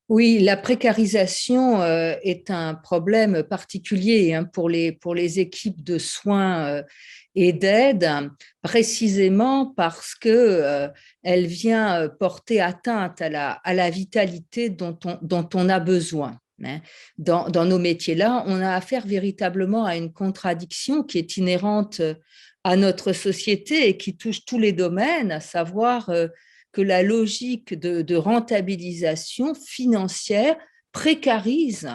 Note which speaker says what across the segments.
Speaker 1: Oui, la précarisation est un problème particulier hein, pour les équipes de soins et d'aide, précisément parce que elle vient porter atteinte à la vitalité dont on a besoin. Hein. Dans nos métiers-là, on a affaire véritablement à une contradiction qui est inhérente à notre société et qui touche tous les domaines, à savoir que la logique de rentabilisation financière précarise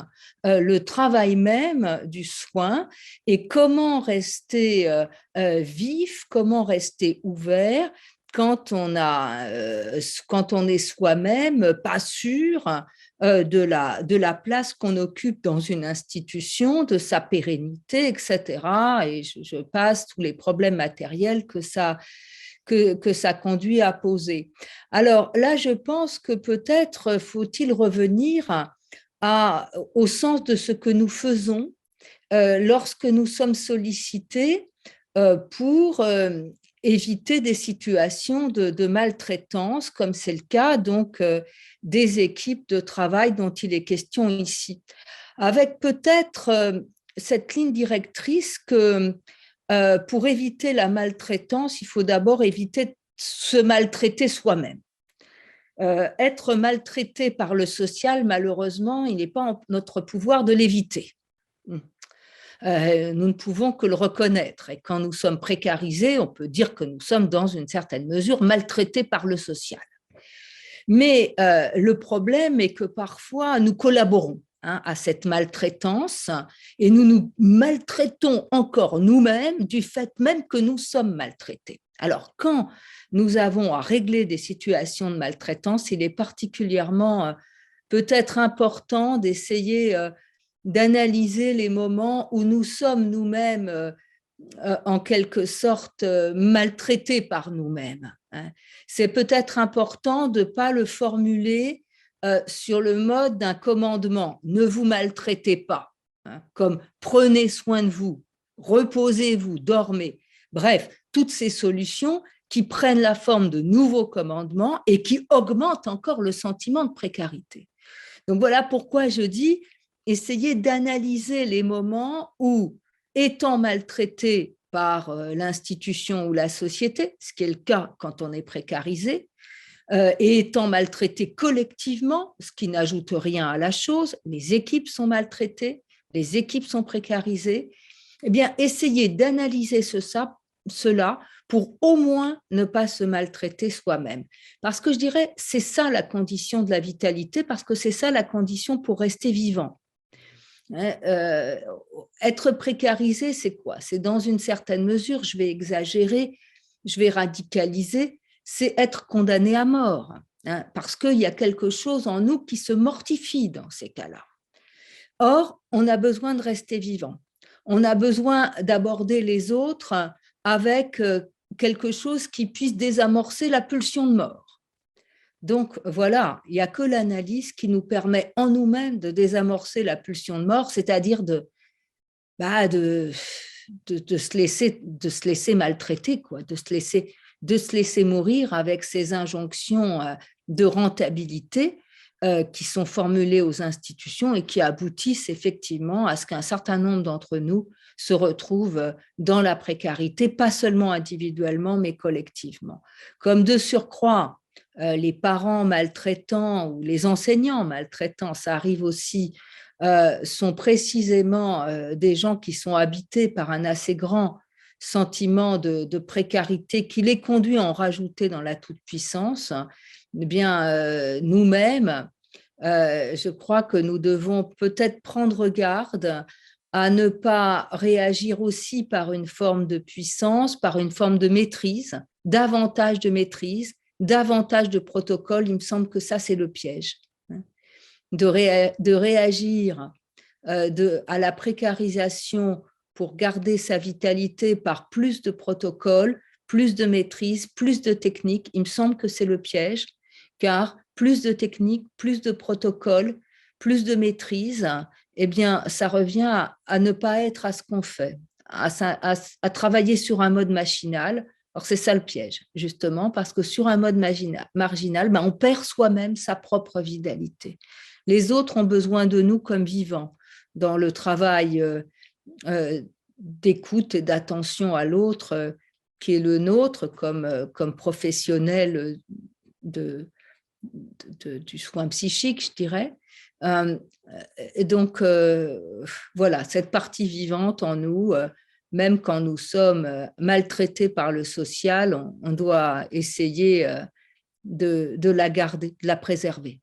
Speaker 1: le travail même du soin et comment rester vif, comment rester ouvert quand on est soi-même pas sûr de la place qu'on occupe dans une institution, de sa pérennité, etc. Et je passe tous les problèmes matériels que ça conduit à poser. Alors là, je pense que peut-être faut-il revenir au sens de ce que nous faisons lorsque nous sommes sollicités pour éviter des situations de maltraitance, comme c'est le cas donc des équipes de travail dont il est question ici. Avec peut-être cette ligne directrice que pour éviter la maltraitance, il faut d'abord éviter de se maltraiter soi-même. Être maltraité par le social, malheureusement, il n'est pas en notre pouvoir de l'éviter. Nous ne pouvons que le reconnaître. Et quand nous sommes précarisés, on peut dire que nous sommes dans une certaine mesure maltraités par le social. Mais le problème est que parfois nous collaborons à cette maltraitance et nous nous maltraitons encore nous-mêmes du fait même que nous sommes maltraités. Alors, quand nous avons à régler des situations de maltraitance, il est particulièrement peut-être important d'essayer d'analyser les moments où nous sommes nous-mêmes en quelque sorte maltraités par nous-mêmes. C'est peut-être important de ne pas le formuler sur le mode d'un commandement. Ne vous maltraitez pas, comme prenez soin de vous, reposez-vous, dormez. Bref, toutes ces solutions qui prennent la forme de nouveaux commandements et qui augmentent encore le sentiment de précarité. Donc voilà pourquoi je dis, essayez d'analyser les moments où, étant maltraité par l'institution ou la société, ce qui est le cas quand on est précarisé, et étant maltraité collectivement, ce qui n'ajoute rien à la chose, les équipes sont maltraitées, les équipes sont précarisées, eh bien, essayez d'analyser cela pour au moins ne pas se maltraiter soi-même. Parce que je dirais, c'est ça la condition de la vitalité, parce que c'est ça la condition pour rester vivant. Être précarisé, c'est quoi? C'est dans une certaine mesure, je vais exagérer, je vais radicaliser, c'est être condamné à mort, parce qu'il y a quelque chose en nous qui se mortifie dans ces cas-là. Or, on a besoin de rester vivant. On a besoin d'aborder les autres avec quelque chose qui puisse désamorcer la pulsion de mort. Donc voilà, il n'y a que l'analyse qui nous permet en nous-mêmes de désamorcer la pulsion de mort, c'est-à-dire de se laisser maltraiter, quoi, de se laisser mourir avec ces injonctions de rentabilité qui sont formulées aux institutions et qui aboutissent effectivement à ce qu'un certain nombre d'entre nous se retrouvent dans la précarité, pas seulement individuellement, mais collectivement. Comme de surcroît, les parents maltraitants ou les enseignants maltraitants, ça arrive aussi, sont précisément des gens qui sont habités par un assez grand sentiment de précarité qui les conduit à en rajouter dans la toute-puissance. Eh bien, nous-mêmes, je crois que nous devons peut-être prendre garde à ne pas réagir aussi par une forme de puissance, par une forme de maîtrise, davantage de protocole. Il me semble que ça, c'est le piège. De réagir à la précarisation pour garder sa vitalité par plus de protocoles, plus de maîtrise, plus de techniques. Il me semble que c'est le piège, car plus de techniques, plus de protocoles, plus de maîtrise, eh bien, ça revient à ne pas être à ce qu'on fait, à travailler sur un mode machinal. Alors, c'est ça le piège, justement, parce que sur un mode marginal, ben, on perd soi-même sa propre vitalité. Les autres ont besoin de nous comme vivants. Dans le travail d'écoute et d'attention à l'autre qui est le nôtre comme professionnel du soin psychique, je dirais. Et donc, voilà, cette partie vivante en nous, même quand nous sommes maltraités par le social, on doit essayer de la garder, de la préserver.